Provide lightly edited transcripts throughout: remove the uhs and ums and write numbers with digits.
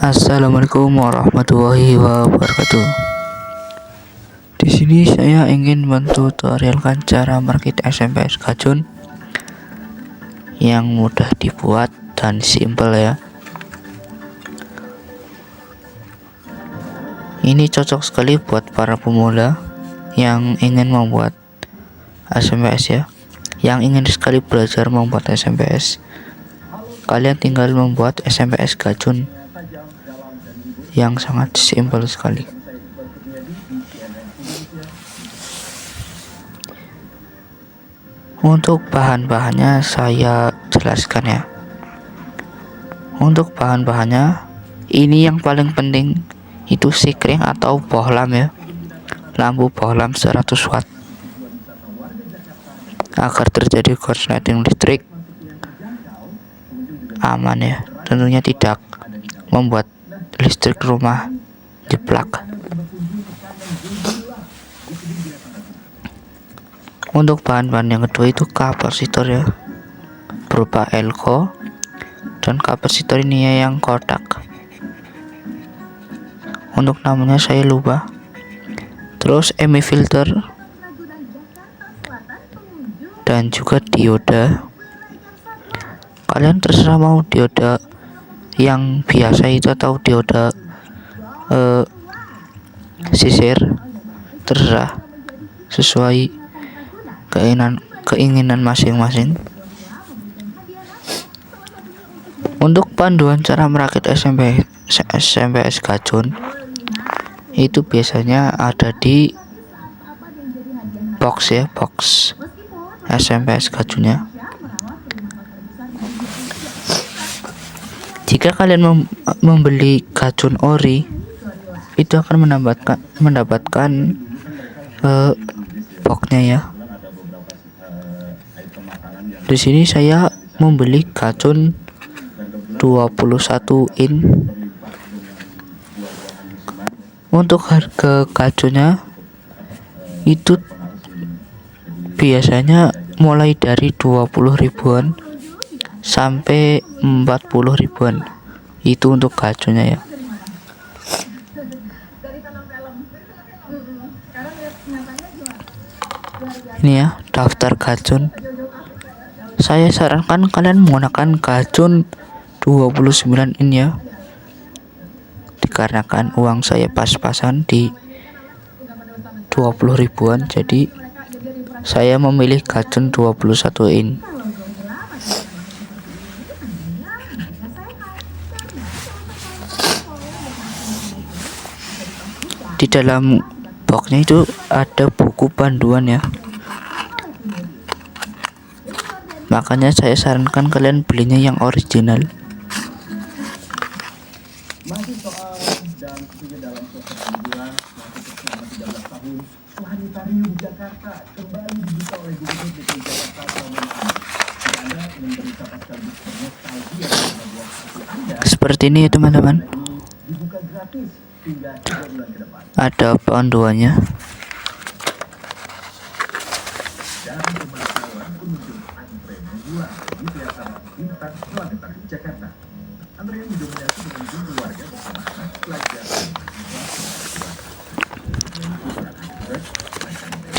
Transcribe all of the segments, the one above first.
Assalamualaikum warahmatullahi wabarakatuh. Di sini saya ingin mentutorialkan cara merakit SMS Kajun yang mudah dibuat dan simple ya. Ini cocok sekali buat para pemula yang ingin membuat SMS ya. Yang ingin sekali belajar membuat SMS. Kalian tinggal membuat SMS Kajun yang sangat simpel sekali. Untuk bahan-bahannya saya jelaskan ya. Untuk bahan-bahannya ini yang paling penting itu sikring atau bohlam ya. Lampu bohlam 100 watt agar terjadi korsleting listrik aman ya. Tentunya tidak membuat listrik rumah jeblak. Untuk bahan-bahan yang kedua itu kapasitor ya, berupa elko, dan kapasitor ini ya yang kotak. Untuk namanya saya lupa. Terus EMI filter dan juga dioda. Kalian terserah mau dioda yang biasa itu atau dioda sisir, terserah sesuai keinginan masing-masing. Untuk panduan cara merakit SMS Kajun itu biasanya ada di box ya, box SMS Kajunnya. Jika kalian membeli Kajun ori, itu akan mendapatkan boxnya ya. Di sini saya membeli Kajun 21 in. Untuk harga Kajunnya itu biasanya mulai dari 20 ribuan sampai 40 ribuan. Itu untuk Kajunnya ya. Ini ya daftar Kajun. Saya sarankan kalian menggunakan Kajun 29 in ya, dikarenakan uang saya pas-pasan di 20 ribuan, jadi saya memilih Kajun 21 in. Di dalam boxnya itu ada buku panduan ya. Makanya saya sarankan kalian belinya yang original. Masih soal dan tentunya dalam suasana liburan selama 13 tahun Planetarium Jakarta kembali dibuka oleh Gubernur DKI Jakarta Pramono Anung. Anda ingin mendapatkan nostalgia membuat seperti Anda. Seperti ini ya teman-teman. Dibuka gratis hingga 3 bulan ke depan. Ada panduannya. Dan pemantauan pengunjung antre membuat di Teater Bintang Planetarium Jakarta. Antrean didominasi pengunjung keluarga bersama anak pelajar.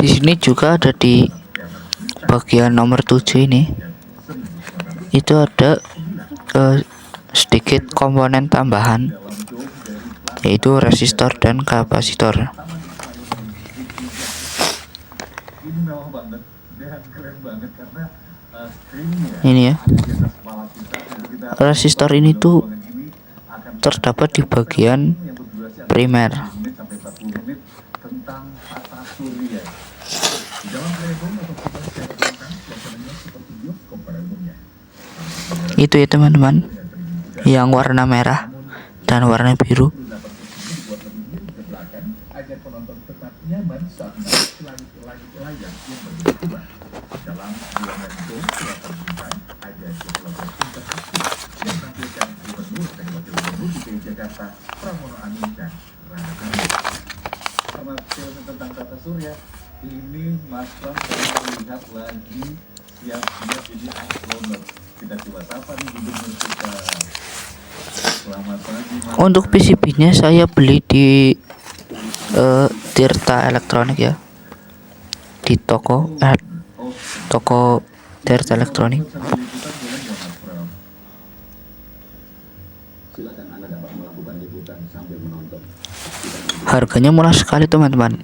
Di sini juga ada di bagian nomor 7 ini. Itu ada sedikit komponen tambahan, yaitu resistor dan kapasitor. Ini ya. Resistor ini tuh terdapat di bagian primer. Itu ya teman-teman, yang warna merah dan warna biru. Jakarta Pramono Anung dan sama film tentang tata surya ini Mas Pram saya melihat lagi siap-siap jadi astronot. Kita coba sapa nih gubernur kita. Selamat pagi, Mas. Untuk PCB-nya saya beli di Tirta Elektronik ya, di toko Oh, toko Tirta Elektronik. sambil liputan boleh nggak, Mas Pram? Silakan Anda dapat melakukan liputan sambil menonton. Harganya murah sekali teman-teman.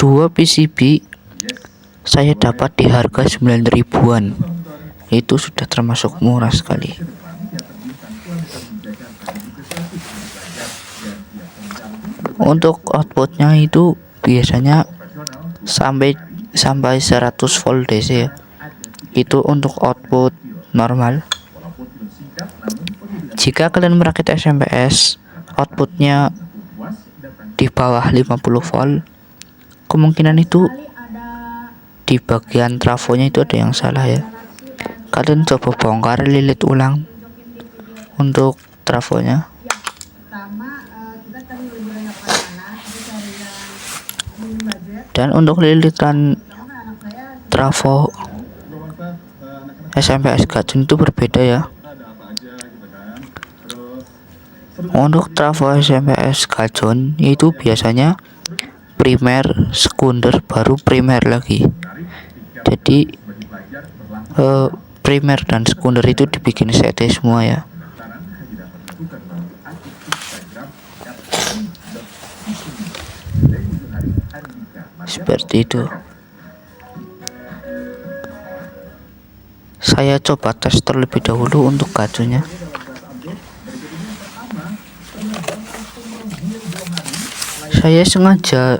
2 PCB Yes. saya dapat di harga 9 ribuan. Itu sudah termasuk murah sekali. Untuk outputnya itu biasanya sampai 100 volt DC ya. Itu untuk output normal. Jika kalian merakit SMPS, outputnya di bawah 50 volt, kemungkinan itu di bagian trafonya itu ada yang salah ya. Kalian coba bongkar, lilit ulang untuk trafonya. Dan untuk lilitan trafo SMPS Gajun itu berbeda ya. Untuk trafo SMPS Gajun itu biasanya primer, sekunder, baru primer lagi. Jadi primer dan sekunder itu dibikin CT semua ya. Seperti itu. Saya coba tes terlebih dahulu untuk gajunya. Saya sengaja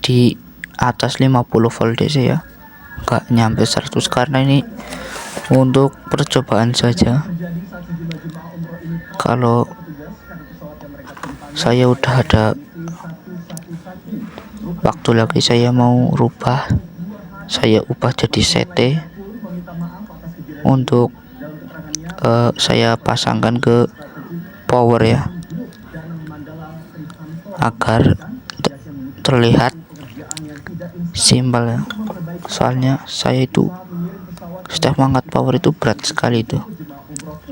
di atas 50 volt DC ya, nggak nyampe 100 karena ini untuk percobaan saja. Kalau saya udah ada waktu lagi, saya mau rubah, saya ubah jadi CT untuk saya pasangkan ke power ya, agar terlihat simpel ya. Soalnya saya itu setiap mengangkat power itu berat sekali itu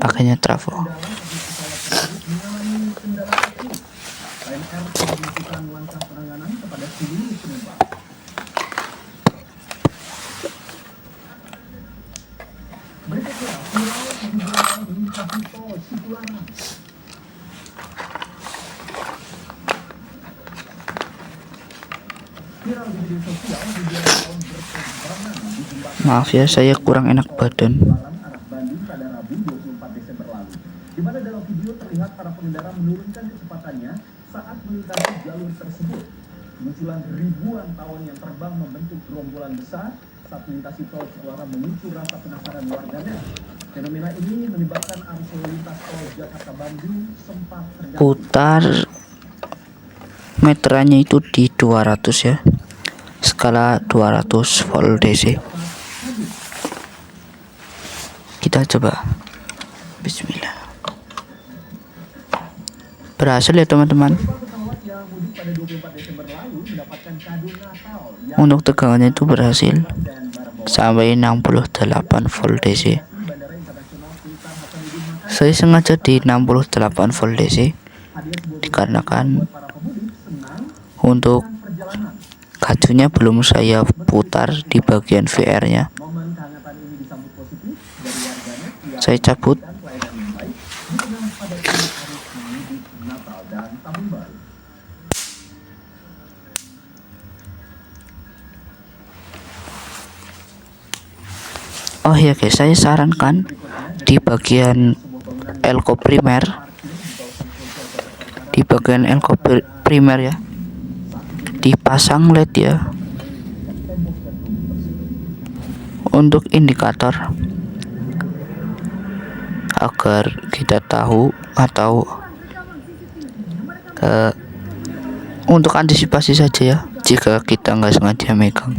pakainya trafo. Maaf ya, saya kurang enak badan. Di mana dalam video terlihat para pengendara menurunkan kecepatannya saat melintasi jalur tersebut. Munculan ribuan tawon yang terbang membentuk gerombolan besar saat melintasi tol Cipularang memicu rasa penasaran warganet. Fenomena ini menyebabkan arus lalu lintas tol Jakarta Bandung sempat terganggu. Putar meterannya itu di 200 ya, skala 200 volt DC. Kita coba. Bismillah. Berhasil ya teman-teman. Untuk tegangannya itu berhasil sampai 68 volt DC. Saya sengaja di 68 volt DC dikarenakan untuk gajunya belum saya putar di bagian VR nya. Saya cabut. Oh ya guys, saya sarankan di bagian elko primer, ya, dipasang LED ya, untuk indikator agar kita tahu atau untuk antisipasi saja ya jika kita nggak sengaja megang.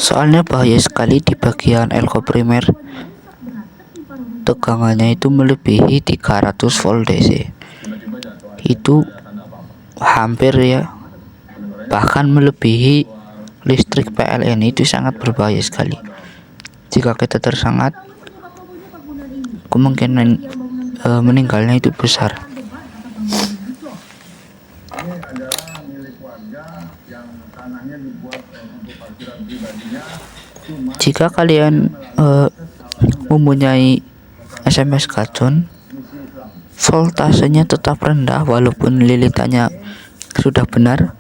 Soalnya bahaya sekali di bagian elko primer, tegangannya itu melebihi 300 volt DC. Itu hampir ya, bahkan melebihi listrik PLN itu sangat berbahaya sekali. Jika kita tersengat, kemungkinan meninggalnya itu besar. Ini adalah milik warga yang tanahnya dibuat untuk parkiran pribadinya. Cuma Jika kalian mempunyai SMS gacun, voltasenya tetap rendah walaupun lilitannya sudah benar.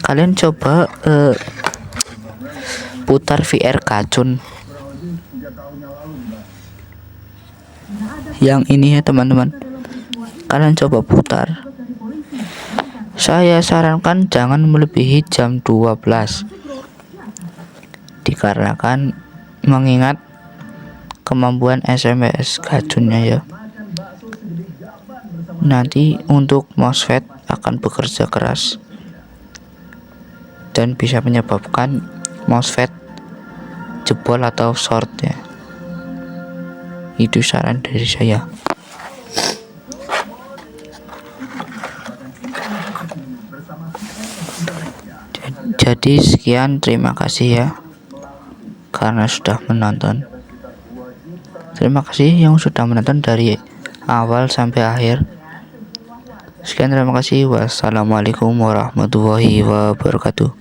Kalian coba putar VR gacun yang ini ya teman-teman. Kalian coba putar. Saya sarankan jangan melebihi jam 12, dikarenakan mengingat kemampuan SMS gacunnya ya. Nanti untuk MOSFET akan bekerja keras dan bisa menyebabkan MOSFET jebol atau short ya. Itu saran dari saya. Jadi sekian, terima kasih ya karena sudah menonton. Terima kasih yang sudah menonton dari awal sampai akhir. Sekian, terima kasih. Wassalamualaikum warahmatullahi wabarakatuh.